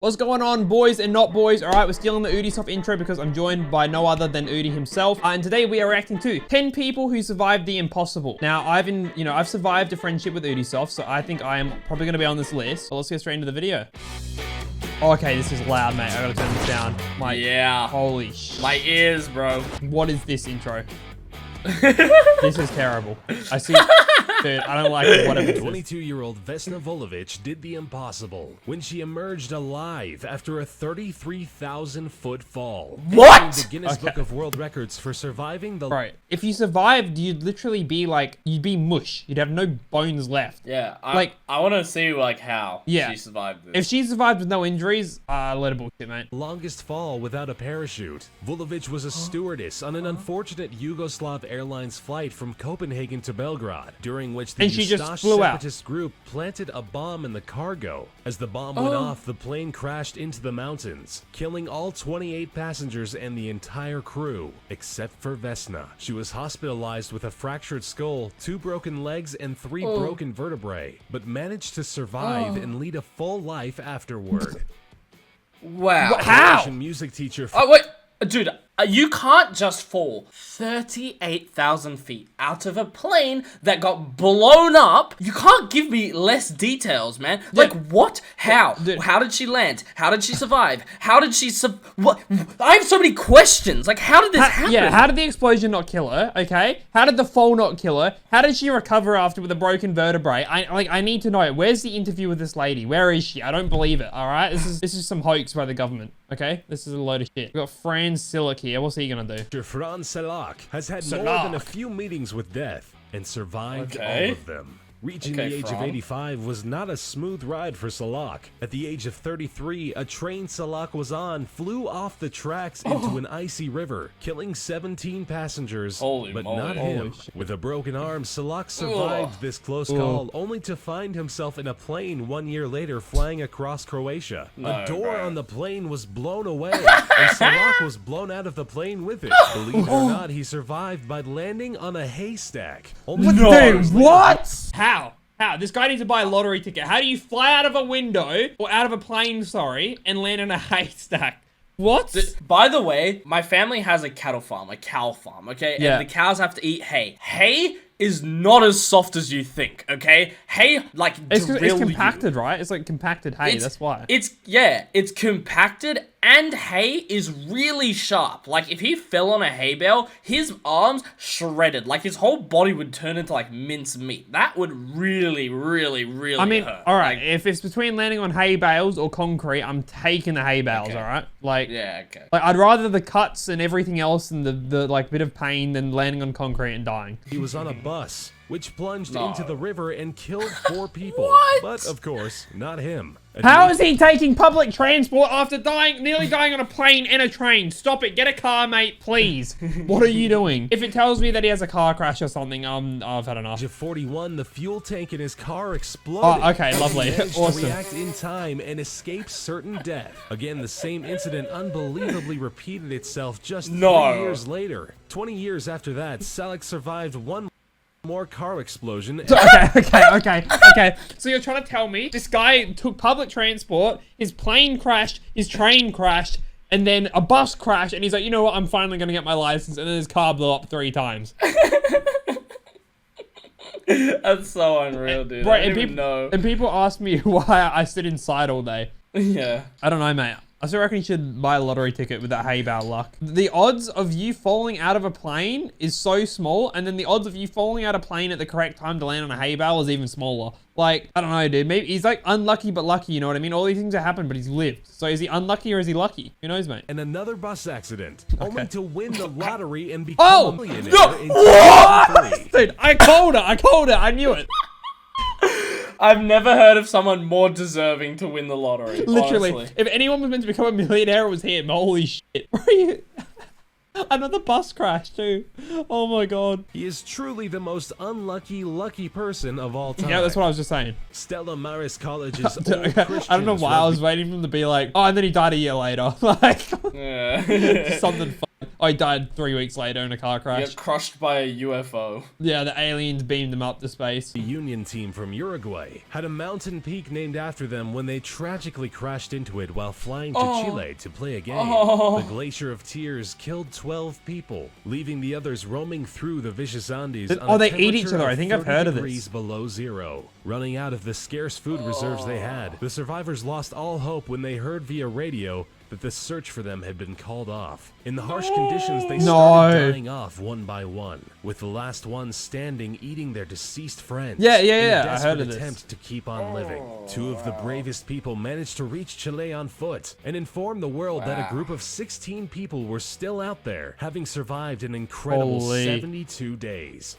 What's going on, boys and not boys? All right, we're still in the Udisoft intro because I'm joined by no other than Udi himself. And today we are reacting to 10 people who survived the impossible. Now, I've survived a friendship with Udisoft, so I think I am probably going to be on this list. So let's get straight into the video. Oh, okay, this is loud, mate. I gotta turn this down. Yeah. Holy shit. My ears, bro. What is this intro? This is terrible. I see. Dude, I don't like whatever. 22-year-old Vesna Vulovic did the impossible when she emerged alive after a 33,000-foot fall. What? The Guinness Book of World Records for surviving the... Right. If you survived, you'd literally be like, you'd be mush. You'd have no bones left. Yeah, I want to see, how she survived this. If she survived with no injuries, let her bullshit, mate. Longest fall without a parachute. Vulovic was a stewardess on an unfortunate Yugoslav Airlines flight from Copenhagen to Belgrade, during which the Ustash separatist group planted a bomb in the cargo. As the bomb went off, the plane crashed into the mountains, killing all 28 passengers and the entire crew, except for Vesna. She was hospitalized with a fractured skull, 2 broken legs, and 3 broken vertebrae, but managed to survive and lead a full life afterward. Wow. How? Music teacher. Oh, wait. Dude, you can't just fall 38,000 feet out of a plane that got blown up. You can't give me less details, man. Like, what? How? Dude. How did she land? How did she survive? How did she what? I have so many questions. Like, how did this happen? Yeah, how did the explosion not kill her, okay? How did the fall not kill her? How did she recover after with a broken vertebrae? I need to know. Where's the interview with this lady? Where is she? I don't believe it, all right? This is some hoax by the government, okay? This is a load of shit. We've got Frane Selak here. What's he gonna do? Frane Selak has had more than a few meetings with death and survived all of them. Reaching the age of 85 was not a smooth ride for Selak. At the age of 33, a train Selak was on flew off the tracks into an icy river, killing 17 passengers, but not him. With a broken arm, Selak survived this close call, only to find himself in a plane 1 year later flying across Croatia. A door on the plane was blown away, and Selak was blown out of the plane with it. Believe it or not, he survived by landing on a haystack. Dude, what? How? This guy needs to buy a lottery ticket. How do you fly out of a window, or out of a plane, sorry, and land in a haystack? What? By the way, my family has a cattle farm, a cow farm, okay? Yeah. And the cows have to eat hay. Hay is not as soft as you think, okay? Hay, like, It's compacted, right? It's like compacted hay, that's why. It's compacted, and hay is really sharp. Like, if he fell on a hay bale, his arms shredded. Like, his whole body would turn into, like, minced meat. That would really, really, really hurt. All right, if it's between landing on hay bales or concrete, I'm taking the hay bales, all right? Like, okay. Like, I'd rather the cuts and everything else and the like, bit of pain than landing on concrete and dying. He was on a bus, which plunged into the river and killed 4 people. What? But, of course, not him. How is he taking public transport after nearly dying on a plane and a train? Stop it. Get a car, mate, please. What are you doing? If it tells me that he has a car crash or something, I've had enough. At 41, the fuel tank in his car exploded. Oh, okay, lovely. He managed Awesome. to react in time and escape certain death. Again, the same incident unbelievably repeated itself just 3 years later. 20 years after that, Selak survived one more car explosion. Okay. So you're trying to tell me this guy took public transport, his plane crashed, his train crashed, and then a bus crashed, and he's like, you know what, I'm finally gonna get my license, and then his car blew up 3 times. That's so unreal, dude. Right, I don't even know. And people ask me why I sit inside all day. Yeah. I don't know, mate. I still reckon you should buy a lottery ticket with that hay bale luck. The odds of you falling out of a plane is so small, and then the odds of you falling out of a plane at the correct time to land on a hay bale is even smaller. Like, I don't know, dude. Maybe he's like unlucky but lucky, you know what I mean? All these things have happened, but he's lived. So is he unlucky or is he lucky? Who knows, mate? And another bus accident, only to win the lottery and become a millionaire in 2003. Dude, I called it. I knew it. I've never heard of someone more deserving to win the lottery. Literally, honestly. if anyone was meant to become a millionaire, it was him. Holy shit. Another bus crash too. Oh my god. He is truly the most lucky person of all time. Yeah, that's what I was just saying. Stella Maris College's old I don't know why I was waiting for him to be like, oh, and then he died a year later. Like, Yeah. something fun. I died 3 weeks later in a car You crash. get crushed by a UFO. Yeah, the aliens beamed them up to space. The Union team from Uruguay had a mountain peak named after them when they tragically crashed into it while flying to Chile to play a game. The Glacier of Tears killed 12 people, leaving the others roaming through the vicious Andes on a they eat each temperature other. I of think I've 30 heard of degrees this. below zero. Running out of the scarce food reserves they had, the survivors lost all hope when they heard via radio that the search for them had been called off. In the harsh conditions, they started dying off one by one, with the last ones standing eating their deceased friends. Yeah, in a I heard of desperate this. attempt to keep on living. Two of the bravest people managed to reach Chile on foot and inform the world that a group of 16 people were still out there, having survived an incredible 72 days.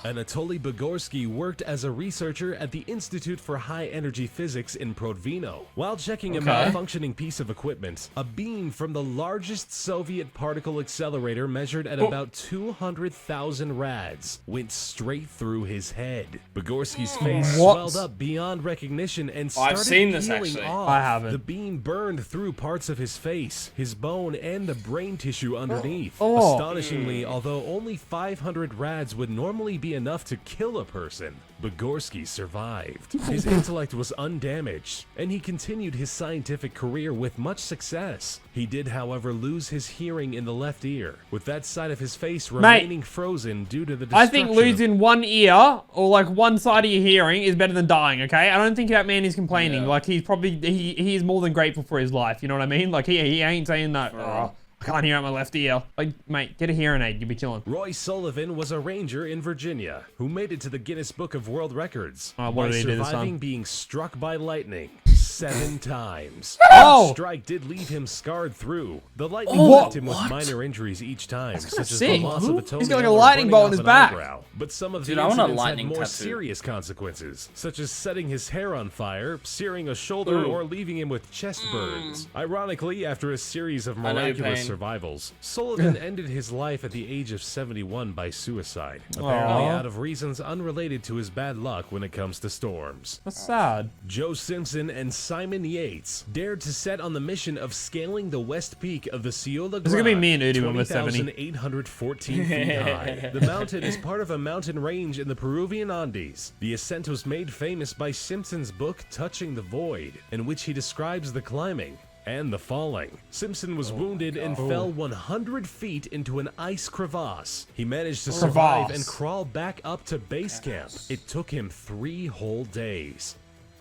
Anatoli Bugorski worked as a researcher at the Institute for High Energy Physics in Prodvino. While checking a malfunctioning piece of equipment, a beam from the largest Soviet particle accelerator measured at about 200,000 rads went straight through his head. Bugorski's face swelled up beyond recognition and started peeling off. I haven't. The beam burned through parts of his face, his bone, and the brain tissue underneath. Astonishingly, although only 500 rads would normally be enough to kill a person, Bugorski survived. His intellect was undamaged, and he continued his scientific career with much success. He did, however, lose his hearing in the left ear, with that side of his face remaining frozen due to the destruction. I think losing one ear or like one side of your hearing is better than dying, okay? I don't think that man is complaining. Like he's probably, he is more than grateful for his life, you know what I mean? Like he ain't saying that, oh, I can't hear out my left ear. Like, mate, get a hearing aid, you'll be chilling. Roy Sullivan was a ranger in Virginia who made it to the Guinness Book of World Records what by did he do this surviving time? being struck by lightning 7 times. Oh! The strike did leave him scarred through. The lightning left him with minor injuries each time, such as the sick. loss of a toenail. He's got like a or lightning burning bolt off in his an back. eyebrow. But some of the I want a incidents had lightning more tattoo. serious consequences, such as setting his hair on fire, searing a shoulder, or leaving him with chest burns. Ironically, after a series of know your miraculous pain. survivals, Sullivan ended his life at the age of 71 by suicide, apparently out of reasons unrelated to his bad luck when it comes to storms. That's sad. Joe Simpson and Simon Yates dared to set on the mission of scaling the west peak of the Ciula This is gonna be me and Udi when we're 70. 20,814 feet high. The mountain is part of a mountain range in the Peruvian Andes. The ascent was made famous by Simpson's book Touching the Void, in which he describes the climbing and the falling. Simpson was wounded and fell 100 feet into an ice crevasse. He managed to survive and crawl back up to base camp. It took him 3 whole days.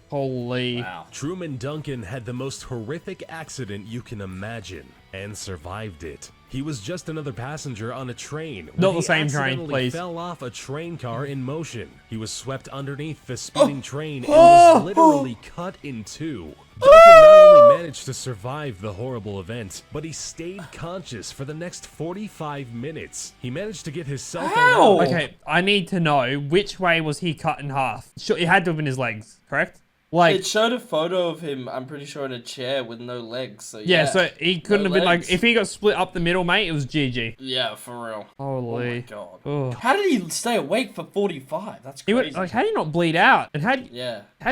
Holy. Wow. Truman Duncan had the most horrific accident you can imagine and survived it. He was just another passenger on a train. Not when the he same train, accidentally please. fell off a train car in motion. He was swept underneath the speeding train and was literally cut in 2. Duncan not only managed to survive the horrible event, but he stayed conscious for the next 45 minutes. He managed to get his cell phone out. Okay, I need to know which way was he cut in half? Sure, it had to have been his legs, correct? Like, It showed a photo of him, I'm pretty sure, in a chair with no legs. So yeah, so he couldn't No have been like, legs. if he got split up the middle, mate, it was GG. Yeah, for real. Holy. God. Ugh. How did he stay awake for 45? That's He crazy. would, like, how do you not bleed out? And how do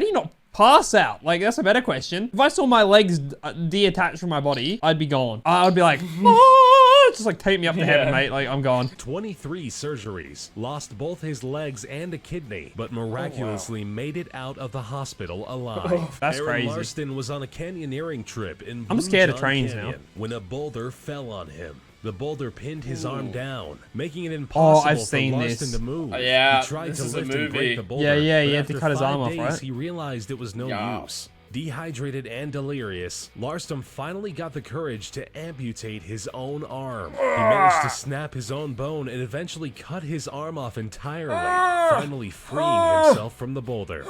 you not pass out? Like, that's a better question. If I saw my legs detached from my body, I'd be gone. I would be like, oh, just like take me up to heaven, mate. Like, I'm gone. 23 surgeries, lost both his legs and a kidney, but miraculously made it out of the hospital alive. That's Aron crazy. Ralston was on a canyoneering trip in I'm Blue scared of John trains Canyon now. when a boulder fell on him. The boulder pinned his arm down, making it impossible I've for seen Ralston this. to move. Yeah, he tried this to is a lift and movie. break the boulder. Yeah, he but had to after cut his 5 arm off, days, right? he realized it was no use. Dehydrated and delirious, Ralston finally got the courage to amputate his own arm. He managed to snap his own bone and eventually cut his arm off entirely, finally freeing himself from the boulder.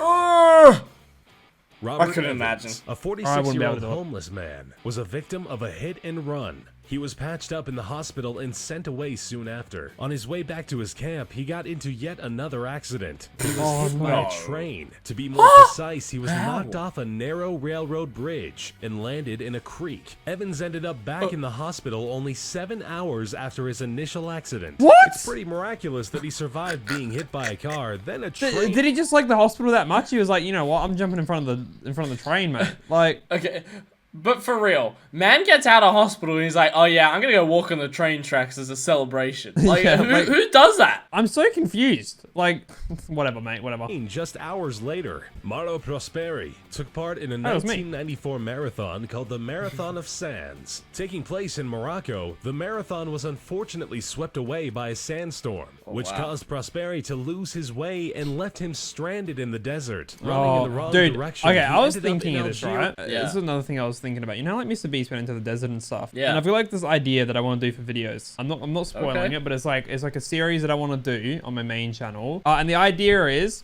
Robert I couldn't Evans, imagine. a I wouldn't be 46-year-old able to do it. homeless man, was a victim of a hit and run. He was patched up in the hospital and sent away soon after. On his way back to his camp, he got into yet another accident. He was hit by a train. To be more precise, he was knocked off a narrow railroad bridge and landed in a creek. Evans ended up back in the hospital only 7 hours after his initial accident. What? It's pretty miraculous that he survived being hit by a car, then a train. Did he just like the hospital that much? He was like, you know what? I'm jumping in front of the train, mate. Like, Okay, But for real, man gets out of hospital and he's like, oh yeah, I'm gonna go walk on the train tracks as a celebration. Like, Yeah, who does that? I'm so confused. Like, whatever, mate, whatever. Just hours later, Mauro Prosperi took part in a 1994 marathon called the Marathon of Sands. Taking place in Morocco, the marathon was unfortunately swept away by a sandstorm, which caused Prosperi to lose his way and left him stranded in the desert, running in the wrong direction. Okay, I was thinking of this, right? Yeah. This is another thing I was thinking about. You know, like Mr. Beast went into the desert and stuff. Yeah. And I feel like this idea that I want to do for videos. I'm not spoiling it, but it's like a series that I want to do on my main channel. And the idea is.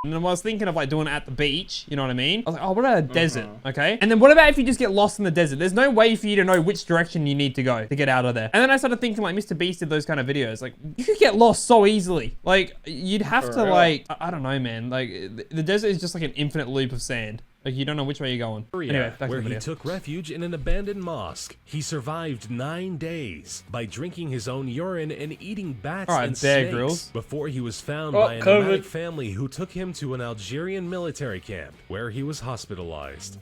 And I was thinking of like doing it at the beach, you know what I mean? I was like, oh, what about a desert, okay? And then what about if you just get lost in the desert? There's no way for you to know which direction you need to go to get out of there. And then I started thinking like Mr. Beast did those kind of videos. Like, you could get lost so easily. Like, you'd have to like, I don't know, man. Like, the desert is just like an infinite loop of sand. Like, you don't know which way you're going. Anyway, back where to the video. He took refuge in an abandoned mosque. He survived 9 days by drinking his own urine and eating bats and snakes before he was found by a nomadic family who took him to an Algerian military camp where he was hospitalized.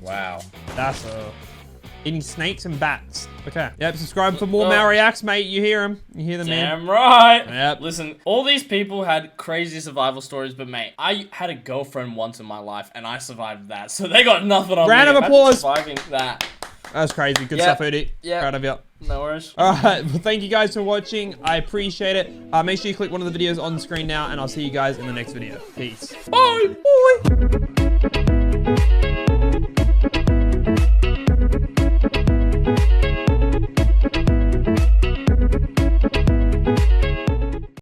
Wow. That's eating snakes and bats. Okay. Yep, subscribe for more Mauro reacts, mate. You hear him. You hear the man. Damn right. Yep. Listen, all these people had crazy survival stories, but mate, I had a girlfriend once in my life, and I survived that. So they got nothing on me. Round of applause. Surviving that. That was crazy. Good stuff, Udi. Yeah. Proud of you. No worries. All right. Well, thank you guys for watching. I appreciate it. Make sure you click one of the videos on the screen now, and I'll see you guys in the next video. Peace. Bye. Bye.